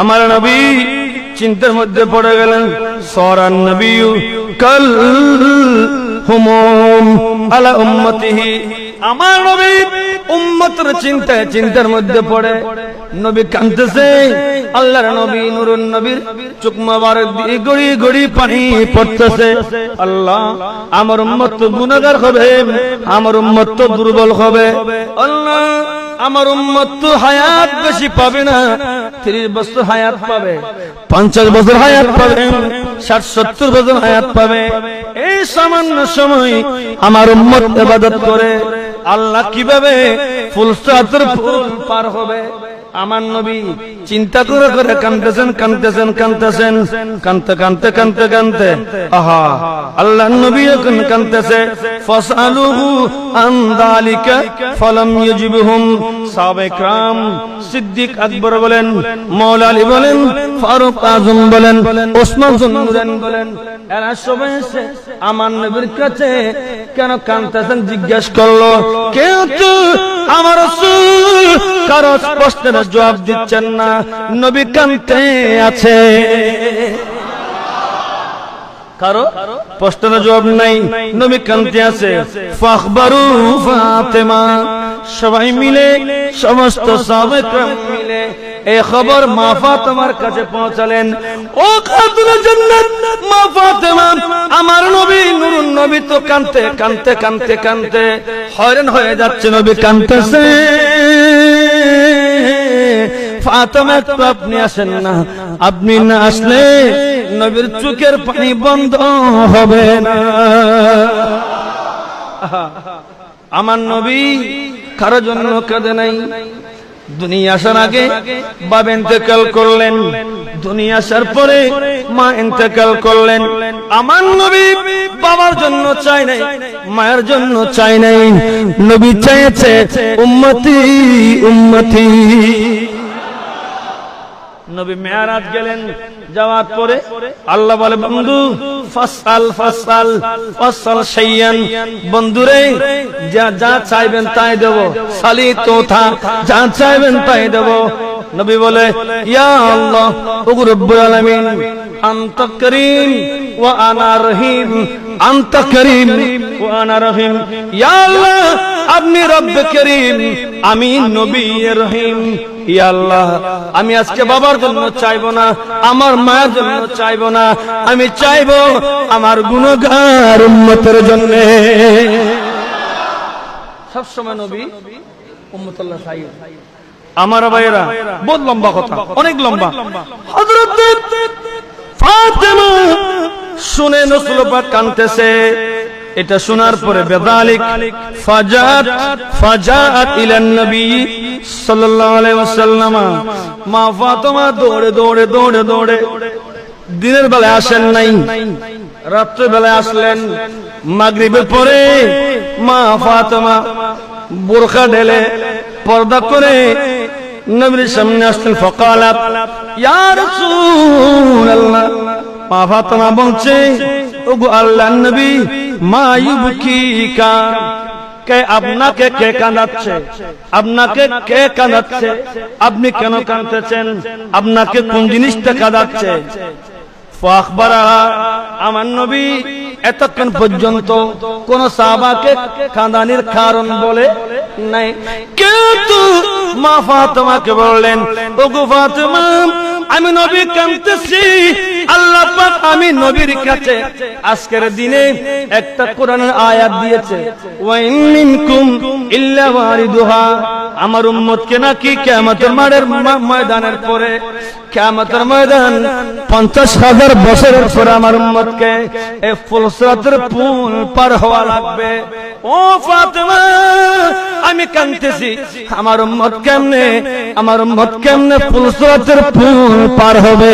আমার নবী চিন্তার মধ্যে পড়ে গেলেন। সরান নবিয়্যু কাল হুমুম আলা উম্মতিহি। আমার নবী উম্মতের চিন্তার মধ্যে পড়ে নবী কাঁদতেছে। আল্লাহর নবী নূরুন নবীর চোখ মোবারক দিয়ে গড়ি গড়ি পানি পড়তেছে। আল্লাহ, আমার উম্মত তো গুনাহগার হবে, আমার উম্মত তো দুর্বল হবে। আল্লাহ, আমার উম্মত তো হায়াত বেশি পাবে না, 30 বছর হায়াত পাবে, 50 বছর হায়াত পাবে, 60-70 বছর হায়াত পাবে। এই সামান্য সময় আমার উম্মত ইবাদত করে আল্লাহ কিভাবে ফুলসরাতের ফুল পার হবে? আমার নবী চিন্তা করে করে কাঁদতেছেন কাঁদতে আহা, আল্লাহর নবী যখন কাঁদতেছে ফাসালুহু আন যালিকা ফালাম ইউজিবহুম। সাহাবায়ে کرام সিদ্দিক আকবর বলেন, মাওলা আলী বলেন, ফারুক আজম বলেন, ওসমান জুন্নুরান বলেন, এরা সবাই এসে আমার নবীর কাছে কেন কাঁদতেছেন জিজ্ঞেস করলো। কেউ তো আমার রাসূল কারো প্রশ্নের জবাব দিচ্ছেন না, নবী কাঁদতে আছে। কারো প্রশ্নের জবাব নাই, নবী কাঁদতে আছে। ফাখবারু ফাতেমা, সবাই মিলে, সমস্ত সাহাবায়ে کرام মিলে এই খবর মা ফাতেমার কাছে পৌঁছালেন। ও খাতুনে জান্নাত মা ফাতেমা, আমার নবী নূরুন নবী তো কাঁদতে হয়রান হয়ে যাচ্ছে, নবী কাঁদতেছে। ফাতেমা, একটু আপনি আসেন না, আপনি না আসলে নবীর চোখের পানি বন্ধ হবে না। আমার নবী কারো জন্য কাঁদে নাই। দুনিয়া আসার আগে বাবা ইন্তেকাল করলেন, দুনিয়া আসার পরে মা ইন্তেকাল করলেন। আমার নবী বাবার জন্য চাই নাই, মায়ের জন্য চাই নাই, নবী চাইছে উম্মতি উম্মতি। নবী মেরাজ গেলেন, যাওয়ার পরে আল্লাহ বলে, বন্ধু ফাসাল শাইয়ান, বন্ধুরে যা চাইবেন তাই দেব, সালি তোথা, যা চাইবেন তাই দেব। নবী বলে, ইয়া আল্লাহ ওগো রব্বুল আলামিন, আনতা করিম ওয়া আনা রহিম, আনতা করিম ওয়া আনা রহিম। ইয়া আল্লাহ, আপনি রব্বে করিম, আমি নবী রহিম। ইয়া আল্লাহ, আমি আজকে বাবার জন্য চাইবো না, আমার মায়ের জন্য চাইবো না, আমি চাইবো আমার গুনাহগার উম্মতের জন্য। সব সময় নবী উম্মতুল্লাহ চাইবে। আমার ভাইরা, বহুত লম্বা কথা, অনেক লম্বা। হযরত ফাতেমা শুনে নসল পাক কাঁদতেছে। এটা শোনার পরে বেদালিক ফাজাত ইলান নবী সাল্লাল্লাহু আলাইহি ওয়াসাল্লাম, মা ফাতেমা দৌড়ে দিনের বেলায় আসেন নাই, রাত্রে বেলায় আসলেন। মাগরিবের পরে মা ফাতেমা বোরখা ঢেলে পর্দা করে নবীর সামনে আসলেন। ফাকালাত ইয়া রাসূলুল্লাহ, মা ফাতেমা বলছে, ওগো আল্লাহর নবী, মা ইউবকিকা, কে আপনাকে কে কাঁদাচ্ছে, আপনাকে কে কাঁদাচ্ছে, আপনি কেন কাঁদতেছেন, আপনাকে কোন জিনিসটা কাঁদাচ্ছে? ফাখবারা, আমার নবী এতক্ষণ পর্যন্ত কোন সাহাবাকে কাঁদানির কারণ বলে নাই, কিন্তু মা ফাতেমাকে বললেন, ওগো ফাতেমা, আমি নবী কাঁদতেছি। আল্লাহ পাক আমি নবীর কাছে আজকের দিনে একটা কোরআনের আয়াত দিয়েছে, ওয়া ইন মিনকুম ইল্লা ওয়ারিদুহা, আমার উম্মতকে নাকি কিয়ামতের ময়দানের পরে, কিয়ামতের ময়দান 50,000 বছরের পরে আমার উম্মতকে এই ফুলসরাতের পুল পার হওয়া লাগবে। ও ফাতেমা, আমি কাঁদতেছি, আমার উম্মত কেমনে ফুলসরাতের পুল পার হবে?